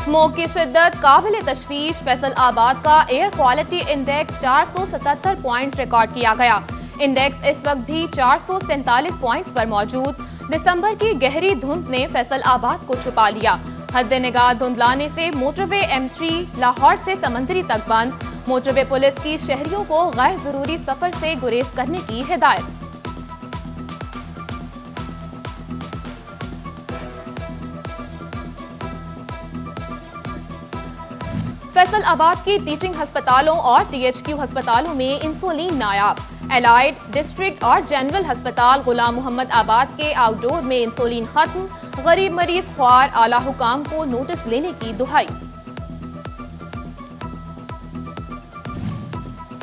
Smoke की शिद्दत काबिल तशवीश। फैसल आबाद का air quality index 477 point record किया गया। इंडेक्स इस वक्त भी 447 पॉइंट पर मौजूद। दिसंबर की गहरी धुंध ने फैसल आबाद को छुपा लिया। हद निगाह धुंधलाने से मोटरवे M3 लाहौर से समंदरी तक बंद। मोटरवे पुलिस की शहरियों को गैर जरूरी सफर से गुरेज करने की हिदायत। फैसल आबाद की टीचिंग अस्पतालों और THQ अस्पतालों में इंसुलिन नायाब। एलाइड, डिस्ट्रिक्ट और जनरल अस्पताल गुलाम मोहम्मद आबाद के आउटडोर में इंसुलिन खत्म। गरीब मरीज ख्वार आला हुकाम को नोटिस लेने की दुहाई।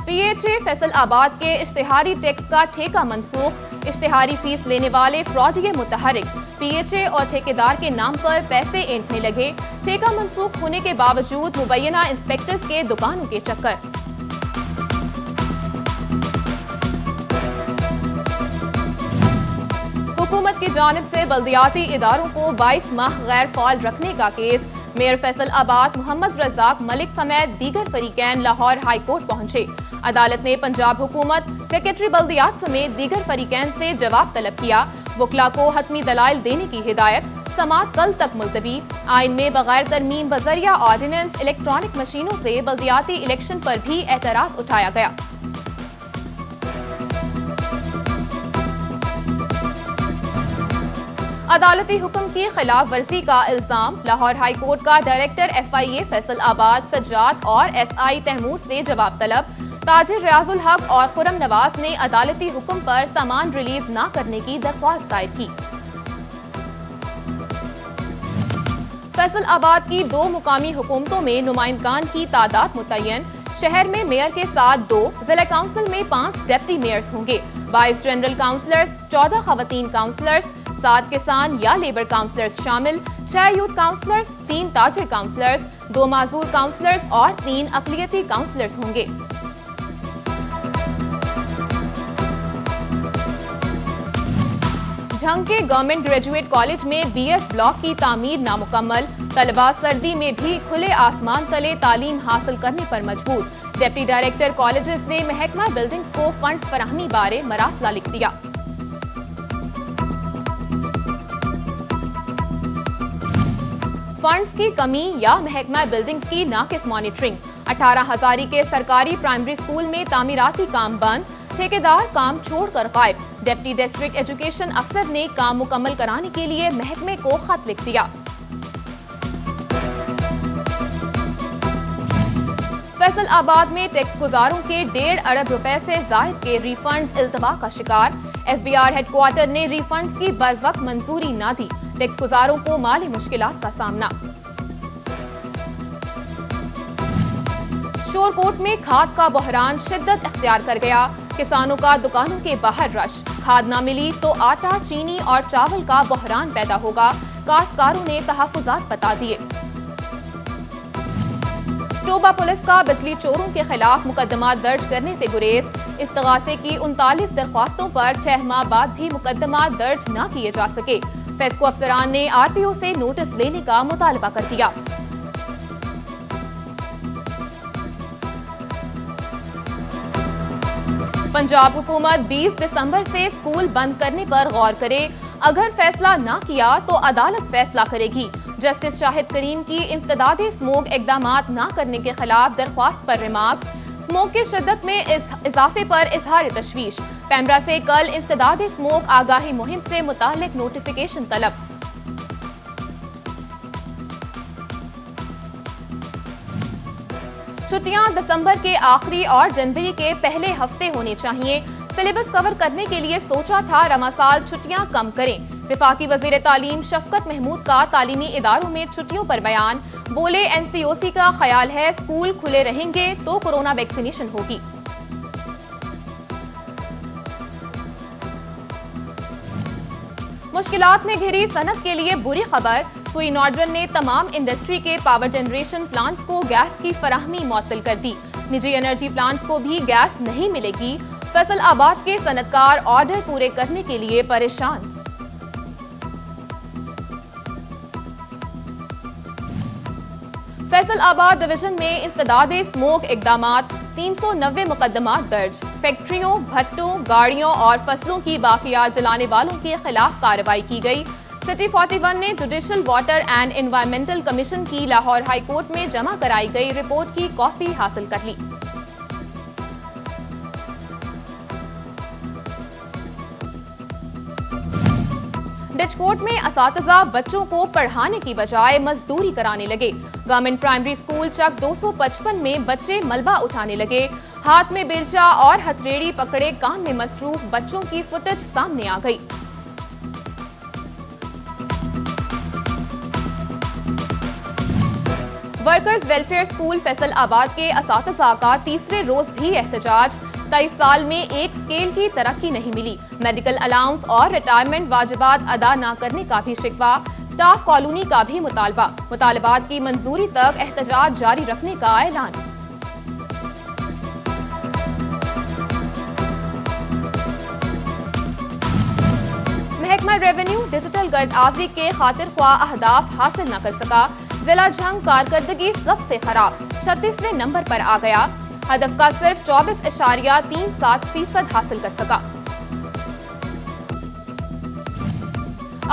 PHA फैसल आबाद के इश्तिहारी टैक्स का ठेका मनसूख। इश्तिहारी फीस लेने वाले फ्रॉडी मुतहरिक PHA और ठेकेदार के नाम पर पैसे ऐंठने लगे। ठेका मनसूख होने के बावजूद मुबैना इंस्पेक्टर्स के दुकानों के चक्कर। हुकूमत की जानिब से बल्दियाती इदारों को 22 माह गैर फाल रखने का केस। मेयर फैसल आबाद मोहम्मद रज़ाक मलिक समेत दीगर फरीकैन लाहौर हाई कोर्ट पहुंचे। अदालत ने पंजाब हुकूमत, सेक्रेटरी बल्दियात समेत दीगर फरीकैन से जवाब तलब किया। वकला को हतमी दलाइल देने की हिदायत। समाअत कल तक मुलतवी। आइन में बगैर तरमीम बजरिया ऑर्डिनेंस इलेक्ट्रॉनिक मशीनों से बल्दियाती इलेक्शन पर भी एतराज उठाया गया। अदालती हुक्म की खिलाफ वर्जी का इल्जाम। लाहौर हाई कोर्ट का डायरेक्टर FIA फैसल आबाद सज्जाद और SI तैमूर से जवाब तलब। ताजिर रियाजुल हक और खुरम नवाज ने अदालती हुक्म पर सामान रिलीज न करने की दरख्वास्त दायर की। फैसल आबाद की 2 मुकामी हुकूमतों में नुमाइंदगान की तादाद मुतय्यन। शहर में मेयर के साथ 2, जिला काउंसिल में 5 डेप्टी मेयर्स होंगे। 22 जनरल काउंसलर्स, 14 खवातीन काउंसलर्स, 7 किसान या लेबर काउंसलर्स शामिल, 6 यूथ काउंसलर्स, 3 ताजिर काउंसलर्स, 2 माजूर काउंसलर्स और 3 अकलियती काउंसलर्स होंगे। झंग के गवर्नमेंट ग्रेजुएट कॉलेज में BS ब्लॉक की तामीर नामुकम्मल। तलबा सर्दी में भी खुले आसमान तले तालीम हासिल करने पर मजबूर। डिप्टी डायरेक्टर कॉलेजेस ने महकमा बिल्डिंग्स को फंड फराहमी बारे मरासला लिख दिया। फंड्स की कमी या महकमा बिल्डिंग्स की नाकिस मॉनिटरिंग। 18 हजारी के सरकारी प्राइमरी स्कूल में तामीराती काम बंद। ठेकेदार काम छोड़कर गायब। डिप्टी डिस्ट्रिक्ट एजुकेशन अफसर ने काम मुकम्मल कराने के लिए महकमे को खत लिख दिया। फैसल आबाद में टैक्स गुजारों के 1.5 अरब रुपए से जायद के रिफंड इल्तवा का शिकार। FBR हेडक्वार्टर ने रिफंड की बर वक्त मंजूरी न दी। टैक्स गुजारों को माली मुश्किलात का सामना। शोरकोट में खाद का बहरान शिद्दत अख्तियार कर गया। किसानों का दुकानों के बाहर रश। खाद न मिली तो आटा, चीनी और चावल का बहरान पैदा होगा। काश्तकारों ने तहफ्फुजात बता दिए। टोबा पुलिस का बिजली चोरों के खिलाफ मुकदमा दर्ज करने से गुरेज। इस्तगासे की 39 दरख्वास्तों पर 6 माह बाद भी मुकदमा दर्ज न किए जा सके। फेस्को अफसरान ने RTO से नोटिस लेने का मुतालबा कर दिया। पंजाब हुकूमत 20 दिसंबर से स्कूल बंद करने पर गौर करे। अगर फैसला न किया तो अदालत फैसला करेगी। जस्टिस शाहिद करीम की इंसदादे स्मोक इकदामात न करने के खिलाफ दरख्वास्त पर रिमार्क। स्मोक की शिद्दत में इजाफे पर इजहार तशवीश। पैमरा से कल इंसदादे स्मोक आगाही मुहिम से मुतालिक नोटिफिकेशन तलब। छुट्टियां दिसंबर के आखिरी और जनवरी के पहले हफ्ते होने चाहिए। सिलेबस कवर करने के लिए सोचा था रवा साल छुट्टियां कम करें। विफाकी वजीर तालीम शफकत महमूद का तालीमी इदारों में छुट्टियों पर बयान। बोले NCOC का ख्याल है स्कूल खुले रहेंगे तो कोरोना वैक्सीनेशन होगी। मुश्किलात में घिरी सनत के लिए बुरी खबर। सुई नॉर्डर्न ने तमाम इंडस्ट्री के पावर जनरेशन प्लांट्स को गैस की फराहमी मुअत्तल कर दी। निजी एनर्जी प्लांट्स को भी गैस नहीं मिलेगी। फैसल आबाद के सनतकार ऑर्डर पूरे करने के लिए परेशान। فیصل آباد ڈویژن میں انسداد اسموک اقدامات 390 مقدمات درج، فیکٹریوں، بھٹوں، گاڑیوں اور فصلوں کی باقیات جلانے والوں کے خلاف کارروائی کی گئی۔ سٹی 41 نے judicial water and environmental commission کی لاہور ہائی کورٹ میں جمع کرائی گئی رپورٹ کی کاپی حاصل کر لی۔ ڈچکوٹ میں اساتذہ بچوں کو پڑھانے کی بجائے مزدوری کرانے لگے۔ گورنمنٹ پرائمری اسکول چک 255 میں بچے ملبہ اٹھانے لگے، ہاتھ میں بیلچا اور ہتھیلی پکڑے کام میں مصروف بچوں کی فوٹیج سامنے آ گئی۔ ورکرز ویلفیئر اسکول فیصل آباد کے اساتذہ کا تیسرے روز بھی احتجاج، 23 سال میں ایک اسکیل کی ترقی نہیں ملی، میڈیکل الاؤنس اور ریٹائرمنٹ واجبات ادا نہ کرنے کا بھی شکوہ، اسٹاف کالونی کا بھی مطالبہ، مطالبات کی منظوری تک احتجاج جاری رکھنے کا اعلان۔ محکمہ ریونیو ڈیجیٹل گرد آوری کے خاطر خواہ اہداف حاصل نہ کر سکا، ضلع جھنگ کارکردگی سب سے خراب، 36ویں نمبر پر آ گیا، ہدف کا صرف 24.37% حاصل کر سکا۔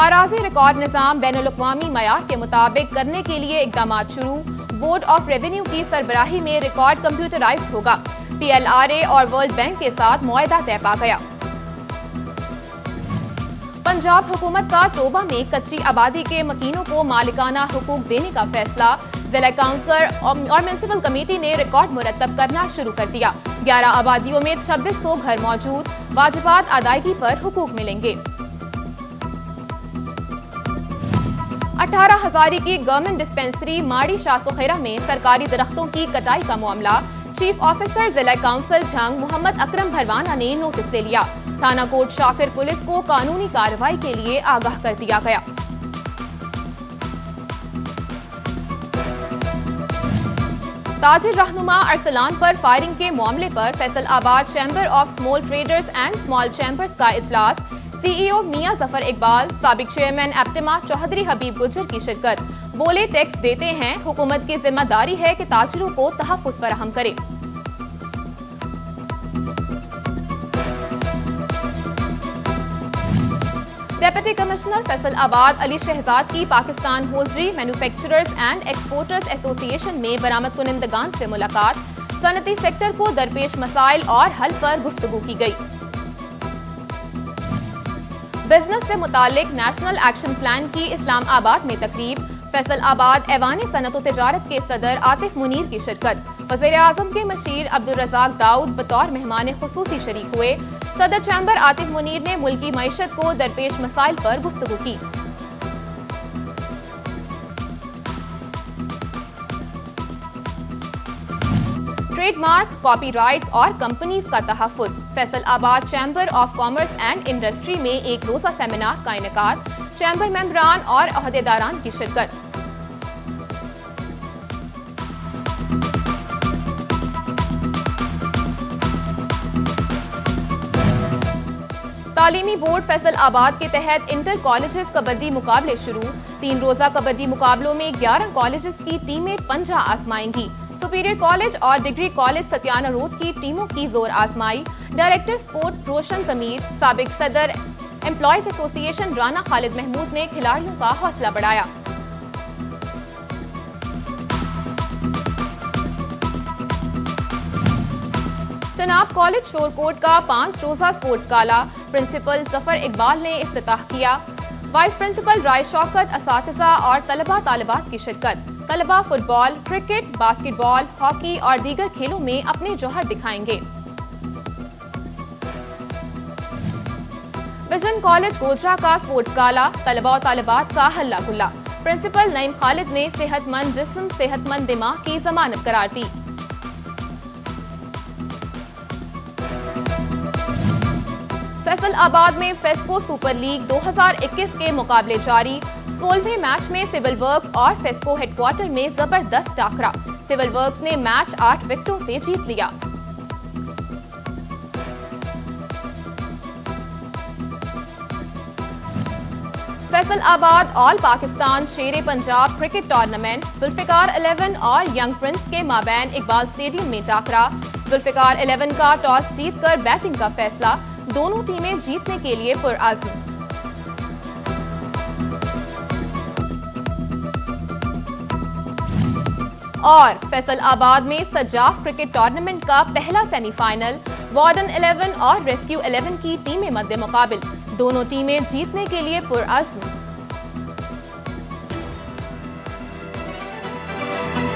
اراضی ریکارڈ نظام بین الاقوامی معیار کے مطابق کرنے کے لیے اقدامات شروع، بورڈ آف ریونیو کی سربراہی میں ریکارڈ کمپیوٹرائزڈ ہوگا، PLRA اور ورلڈ بینک کے ساتھ معاہدہ طے پا گیا۔ پنجاب حکومت کا ٹوبہ میں کچی آبادی کے مکینوں کو مالکانہ حقوق دینے کا فیصلہ، ضلع کونسل اور میونسپل کمیٹی نے ریکارڈ مرتب کرنا شروع کر دیا، 11 آبادیوں میں 2600 گھر موجود، واجبات ادائیگی پر حقوق ملیں گے۔ 18 ہزاری کی گورنمنٹ ڈسپنسری ماڑی شاہ سخیرہ میں سرکاری درختوں کی کٹائی کا معاملہ، چیف آفیسر ضلع کونسل جھنگ محمد اکرم بھروانہ نے نوٹس لے لیا، تھانہ کوٹ شاکر پولیس کو قانونی کارروائی کے لیے آگاہ کر دیا گیا۔ تاجر رہنما ارسلان پر فائرنگ کے معاملے پر فیصل آباد chamber of small traders and small chambers کا اجلاس، CEO میاں ظفر اقبال، سابق چیئرمین ایپٹما چوہدری حبیب گجر کی شرکت، بولے ٹیکس دیتے ہیں، حکومت کی ذمہ داری ہے کہ تاجروں کو تحفظ فراہم کرے۔ ڈپٹی کمشنر فیصل آباد علی شہزاد کی پاکستان ہولڈری مینوفیکچررز اینڈ ایکسپورٹرز ایسوسی ایشن میں برآمد کنندگان سے ملاقات، صنعتی سیکٹر کو درپیش مسائل اور حل پر گفتگو کی گئی۔ بزنس سے متعلق نیشنل ایکشن پلان کی اسلام آباد میں تقریب، فیصل آباد ایوان صنعت و تجارت کے صدر عاطف منیر کی شرکت، وزیر اعظم کے مشیر عبدالرزاق داؤد بطور مہمان خصوصی شریک ہوئے، صدر چیمبر عاطف منیر نے ملکی معیشت کو درپیش مسائل پر گفتگو کی۔ ٹریڈ مارک، کاپی رائٹس اور کمپنیز کا تحفظ، فیصل آباد chamber of commerce and industry میں ایک روزہ سیمینار کا انعقاد، چیمبر ممبران اور عہدیداران کی شرکت۔ تعلیمی بورڈ فیصل آباد کے تحت انٹر کالجز کبڈی مقابلے شروع، 3 روزہ کبڈی مقابلوں میں 11 کالجز کی ٹیمیں پنجہ آزمائیں گی، سپیریئر کالج اور ڈگری کالج ستیانہ روڈ کی ٹیموں کی زور آزمائی، ڈائریکٹر سپورٹ روشن ضمیر، سابق صدر امپلائیز ایسوسی ایشن رانا خالد محمود نے کھلاڑیوں کا حوصلہ بڑھایا۔ چناب کالج شورکوٹ کا 5 روزہ سپورٹس گالا، پرنسپل ظفر اقبال نے افتتاح کیا، وائس پرنسپل رائے شوکت، اساتذہ اور طلبہ طالبات کی شرکت، طلبہ فٹ بال، کرکٹ، باسکٹ بال، ہاکی اور دیگر کھیلوں میں اپنے جوہر دکھائیں گے۔ ویژن کالج گوجرا کا سپورٹس گالا، طلبہ و طالبات کا ہلا گلا، پرنسپل نعیم خالد نے صحت مند جسم صحت مند دماغ کی ضمانت قرار دی۔ فیصل آباد میں فیسکو سپر لیگ 2021 کے مقابلے جاری، 16ویں میچ میں سول ورکس اور فیسکو ہیڈ کوارٹر میں زبردست ٹاکرا، سول ورکس نے میچ 8 وکٹوں سے جیت لیا۔ فیصل آباد آل پاکستان شیر پنجاب کرکٹ ٹورنامنٹ ذوالفقار 11 اور ینگ پرنس کے مابین اقبال اسٹیڈیم میں ٹاکرا۔ ذوالفقار 11 کا ٹاس جیت کر بیٹنگ کا فیصلہ، دونوں ٹیمیں جیتنے کے لیے پرعزم۔ اور فیصل آباد میں سجاف کرکٹ ٹورنامنٹ کا پہلا سیمی فائنل، وارڈن 11 اور ریسکیو 11 کی ٹیمیں مد مقابل، دونوں ٹیمیں جیتنے کے لیے پرعزم۔